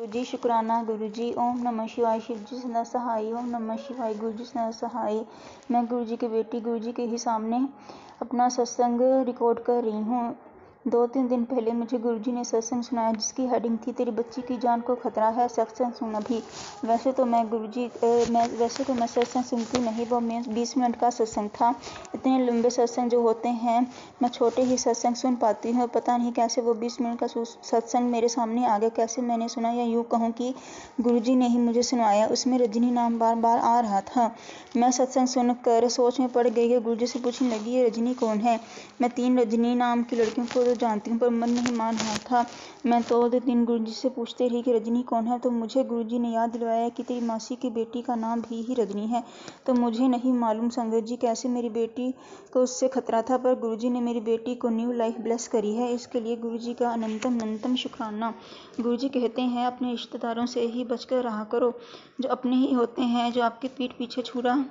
गुरुजी शुक्राना गुरुजी। ओम नमः शिवाय। शिवजी सदा सहाय। ओम नमः शिवाय। गुरुजी सदा सहाय। मैं गुरुजी की बेटी गुरुजी के ही सामने अपना सत्संग रिकॉर्ड कर रही हूँ। 2-3 दिन पहले मुझे गुरुजी ने सत्संग सुनाया जिसकी हेडिंग थी तेरी बच्ची की जान को खतरा है, सत्संग सुन अभी। वैसे तो मैं सत्संग सुनती नहीं, वो 20 मिनट का सत्संग था। इतने लंबे सत्संग जो होते हैं मैं छोटे ही सत्संग सुन पाती हूँ। पता नहीं कैसे वो 20 मिनट का सत्संग मेरे सामने आ गया, कैसे मैंने सुना, या यूँ कहूँ कि गुरुजी ने ही मुझे सुनाया। उसमें रजनी नाम बार बार आ रहा था। मैं सत्संग सुनकर सोच में पड़ गई। गुरुजी से पूछने लगी ये रजनी कौन है। मैं 3 रजनी नाम की लड़कियों को तो जानती हूँ पर मन नहीं मान रहा था। मैं तो 2-3 गुरुजी से पूछते रही कि रजनी कौन है, तो मुझे गुरुजी ने याद दिलवाया कि तेरी मासी की बेटी का नाम भी रजनी है। तो मुझे नहीं मालूम संगत जी कैसे मेरी बेटी को उससे खतरा था, पर गुरुजी ने मेरी बेटी को न्यू लाइफ ब्लेस करी है। इसके लिए गुरुजी का अनंतम शुक्राना। गुरुजी कहते हैं अपने रिश्तेदारों से ही बचकर रहा करो, जो अपने ही होते हैं, जो आपके पीठ पीछे छुरा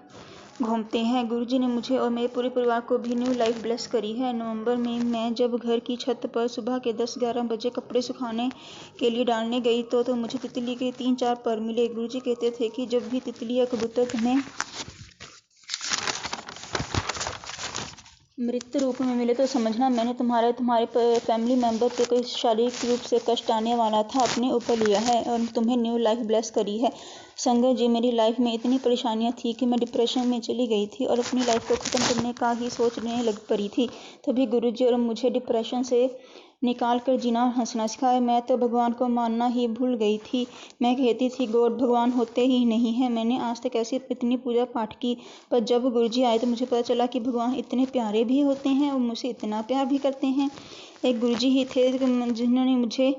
घूमते हैं। गुरुजी ने मुझे और मेरे पूरे परिवार को भी न्यू लाइफ ब्लेस करी है। नवंबर में मैं जब घर की छत पर सुबह के 10-11 बजे कपड़े सुखाने के लिए डालने गई तो मुझे तितली के 3-4 पर मिले। गुरुजी कहते थे कि जब भी तितली या कबूतर तुम्हें मृत रूप में मिले तो समझना मैंने तुम्हारे फैमिली मेंबर पे कोई शारीरिक रूप से कष्ट आने वाला था अपने ऊपर लिया है और तुम्हें न्यू लाइफ ब्लेस करी है। संगत जी, मेरी लाइफ में इतनी परेशानियां थी कि मैं डिप्रेशन में चली गई थी और अपनी लाइफ को ख़त्म करने का ही सोचने लग पड़ी थी। तभी गुरुजी और मुझे डिप्रेशन से निकाल कर जीना हंसना सिखाया। मैं तो भगवान को मानना ही भूल गई थी। मैं कहती थी गॉड भगवान होते ही नहीं है। मैंने आज तक ऐसी इतनी पूजा पाठ की, पर जब गुरुजी आए तो मुझे पता चला कि भगवान इतने प्यारे भी होते हैं और मुझसे इतना प्यार भी करते हैं। एक गुरुजी ही थे जिन्होंने मुझे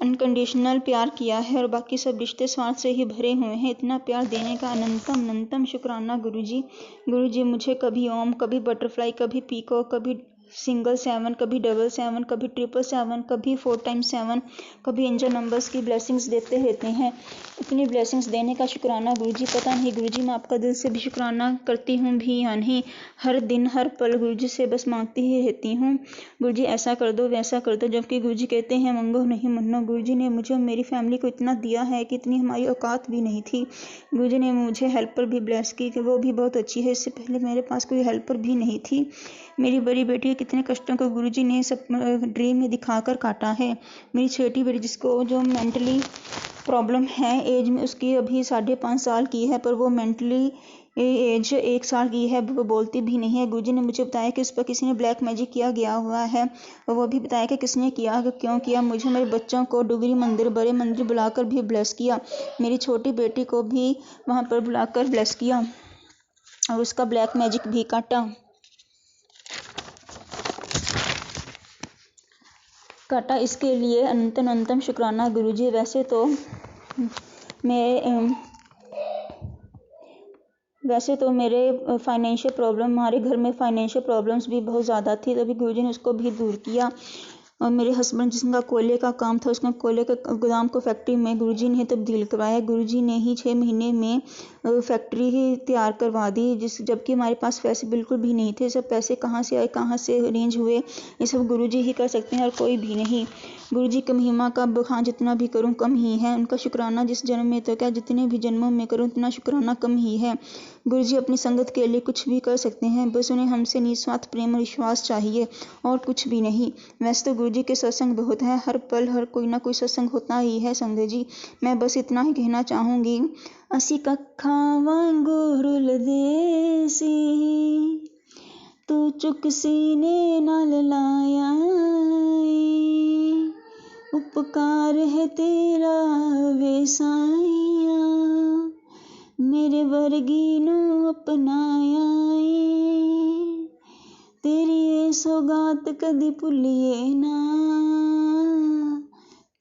अनकंडीशनल प्यार किया है और बाकी सब रिश्ते स्वार्थ से ही भरे हुए हैं। इतना प्यार देने का अनंतम शुक्राना गुरुजी। गुरुजी मुझे कभी ओम, कभी बटरफ्लाई, कभी पीको, कभी सिंगल 7, कभी डबल 7, कभी 777, कभी 4x7, कभी एंजल नंबर्स की ब्लेसिंग्स देते रहते हैं। इतनी ब्लेसिंग्स देने का शुक्राना गुरुजी। पता नहीं गुरुजी मैं आपका दिल से भी शुक्राना करती हूँ भी या नहीं। हर दिन हर पल गुरुजी से बस मांगती ही रहती हूँ, गुरुजी ऐसा कर दो वैसा कर दो, जबकि गुरुजी कहते हैं मंगो नहीं मनो। गुरुजी ने मुझे और मेरी फैमिली को इतना दिया है कि इतनी हमारी औकात भी नहीं थी। गुरुजी ने मुझे हेल्पर भी ब्लेस की, वो भी बहुत अच्छी है। इससे पहले मेरे पास कोई हेल्पर भी नहीं थी। मेरी बड़ी बेटी के कितने कष्टों को गुरुजी ने सब ड्रीम में दिखाकर काटा है। मेरी छोटी बेटी जिसको जो मेंटली प्रॉब्लम है, एज में उसकी अभी 5.5 साल की है, पर वो मेंटली एज 1 साल की है, वो बोलती भी नहीं है। गुरुजी ने मुझे बताया कि उस पर किसी ने ब्लैक मैजिक किया गया हुआ है और वो भी बताया कि किसने किया, क्यों किया। मुझे मेरे बच्चों को डुगरी मंदिर, बड़े मंदिर बुलाकर भी ब्लेस किया। मेरी छोटी बेटी को भी वहाँ पर बुलाकर ब्लेस किया और उसका ब्लैक मैजिक भी काटा। इसके लिए अनंतम शुक्राना गुरुजी। वैसे तो मेरे फाइनेंशियल प्रॉब्लम, हमारे घर में फाइनेंशियल प्रॉब्लम्स भी बहुत ज़्यादा थी, तभी गुरुजी ने उसको भी दूर किया। और मेरे हस्बैंड जिसका कोयले का काम था, उसका कोयले का गोदाम को फैक्ट्री में गुरुजी ने तब्दील करवाया। गुरुजी ने ही 6 महीने में फैक्ट्री ही तैयार करवा दी, जबकि हमारे पास पैसे बिल्कुल भी नहीं थे। सब पैसे कहाँ से आए, कहाँ से अरेंज हुए, ये सब गुरुजी ही कर सकते हैं और कोई भी नहीं। गुरुजी की महिमा का बखान जितना भी करूं कम ही है। उनका शुक्राना जिस जन्म में तो क्या जितने भी जन्मों में करूं उतना शुक्राना कम ही है। गुरुजी अपनी संगत के लिए कुछ भी कर सकते हैं, बस उन्हें हमसे निस्वार्थ प्रेम और विश्वास चाहिए और कुछ भी नहीं। वैसे तो गुरुजी के सत्संग बहुत है, हर पल हर कोई ना कोई सत्संग होता ही है संगत जी। मैं बस इतना ही कहना चाहूँगी, असी कक्खां वांगू रुलदे सी, तू चुक सीने नाल लाया, उपकार है तेरा वे साईया, मेरे वर्गी नू अपनाया। तेरी ये सौगात कदी भुल्लिए ना,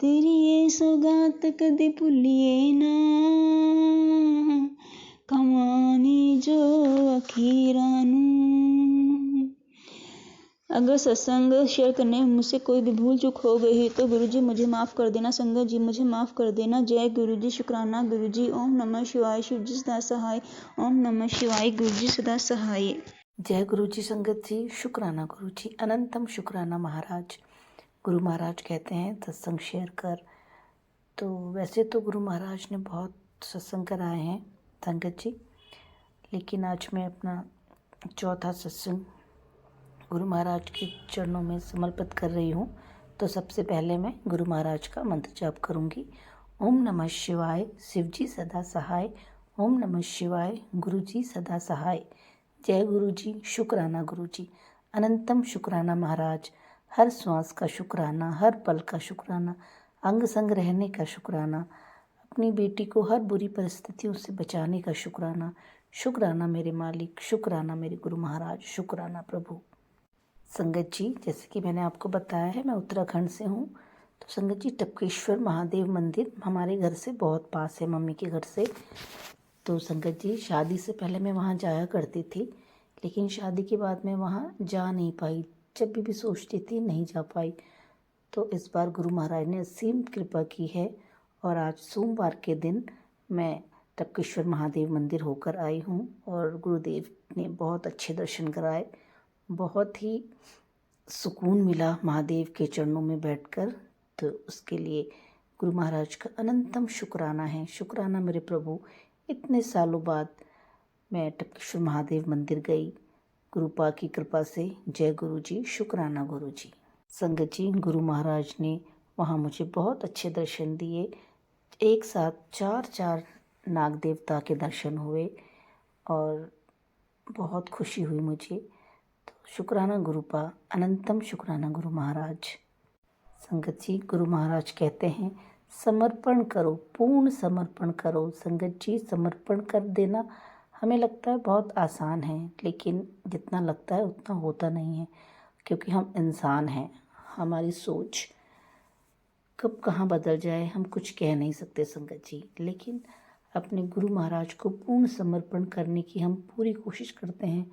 तेरी ये सौगात कदी भुल्लिए ना, कमानी जो अखीरां नू। अगर सत्संग शेयर करने में मुझसे कोई भी भूल चूक हो गई तो गुरुजी मुझे माफ़ कर देना। संगत जी मुझे माफ़ कर देना। जय गुरुजी। शुक्राना गुरुजी। ओम नमः शिवाय। शिवजी सदा सहाय। ओम नमः शिवाय। गुरुजी सदा सहाय। जय गुरुजी। संगत जी शुक्राना गुरुजी। अनंतम शुक्राना महाराज। गुरु महाराज कहते हैं सत्संग शेयर कर तो वैसे तो गुरु महाराज ने बहुत सत्संग कराए हैं संगत जी, लेकिन आज मैं अपना चौथा सत्संग गुरु महाराज के चरणों में समर्पित कर रही हूँ। तो सबसे पहले मैं गुरु महाराज का मंत्र जाप करूँगी। ओम नमः शिवाय, शिव जी सदा सहाय। ओम नमः शिवाय, गुरु जी सदा सहाय। जय गुरु जी, शुक्राना गुरु जी, अनंतम शुक्राना महाराज। हर श्वास का शुक्राना, हर पल का शुक्राना, अंग संग रहने का शुक्राना, अपनी बेटी को हर बुरी परिस्थितियों से बचाने का शुक्राना। शुक्राना मेरे मालिक, शुक्राना मेरे गुरु महाराज, शुक्राना प्रभु। संगत जी, जैसे कि मैंने आपको बताया है, मैं उत्तराखंड से हूँ। तो संगत जी, टपकेश्वर महादेव मंदिर हमारे घर से बहुत पास है, मम्मी के घर से। तो संगत जी, शादी से पहले मैं वहाँ जाया करती थी, लेकिन शादी के बाद मैं वहाँ जा नहीं पाई। जब भी सोचती थी नहीं जा पाई। तो इस बार गुरु महाराज ने असीम कृपा की है और आज सोमवार के दिन मैं टपकेश्वर महादेव मंदिर होकर आई हूँ और गुरुदेव ने बहुत अच्छे दर्शन कराए। बहुत ही सुकून मिला महादेव के चरणों में बैठकर। तो उसके लिए गुरु महाराज का अनंतम शुक्राना है। शुक्राना मेरे प्रभु, इतने सालों बाद मैं टपकेश्वर महादेव मंदिर गई गुरुपा की कृपा से। जय गुरु जी, शुक्राना गुरु जी। संगत जी, गुरु महाराज ने वहाँ मुझे बहुत अच्छे दर्शन दिए। एक साथ चार नाग देवता के दर्शन हुए और बहुत खुशी हुई मुझे। तो शुक्राना गुरुपा, अनंतम शुक्राना गुरु महाराज। संगत जी, गुरु महाराज कहते हैं समर्पण करो, पूर्ण समर्पण करो। संगत जी, समर्पण कर देना हमें लगता है बहुत आसान है, लेकिन जितना लगता है उतना होता नहीं है, क्योंकि हम इंसान हैं। हमारी सोच कब कहाँ बदल जाए हम कुछ कह नहीं सकते संगत जी। लेकिन अपने गुरु महाराज को पूर्ण समर्पण करने की हम पूरी कोशिश करते हैं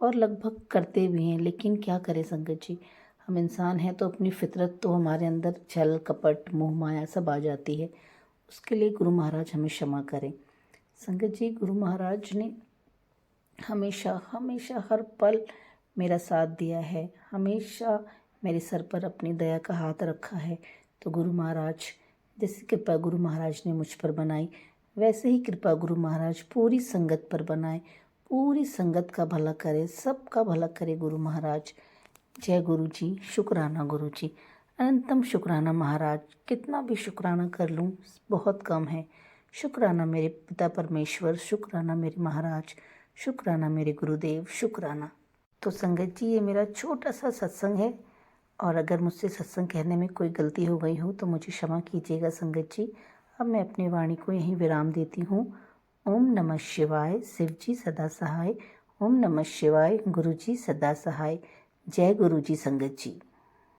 और लगभग करते भी हैं। लेकिन क्या करें संगत जी, हम इंसान हैं तो अपनी फितरत तो हमारे अंदर छल कपट मोह माया सब आ जाती है। उसके लिए गुरु महाराज हमें क्षमा करें। संगत जी, गुरु महाराज ने हमेशा हमेशा हर पल मेरा साथ दिया है, हमेशा मेरे सर पर अपनी दया का हाथ रखा है। तो गुरु महाराज, जैसी कृपा गुरु महाराज ने मुझ पर बनाई, वैसे ही कृपा गुरु महाराज पूरी संगत पर बनाए। पूरी संगत का भला करे, सबका भला करे गुरु महाराज। जय गुरु जी, शुक्राना गुरु जी, अनंतम शुक्राना महाराज। कितना भी शुक्राना कर लूँ बहुत कम है। शुक्राना मेरे पिता परमेश्वर, शुक्राना मेरे महाराज, शुक्राना मेरे गुरुदेव, शुक्राना। तो संगत जी, ये मेरा छोटा सा सत्संग है और अगर मुझसे सत्संग कहने में कोई गलती हो गई हो तो मुझे क्षमा कीजिएगा संगत जी। अब मैं अपनी वाणी को यहीं विराम देती हूँ। ओम नमः शिवाय, शिव जी सदा सहाय। ओम नमः शिवाय, गुरु जी सदा सहाय। जय गुरु जी संगत जी।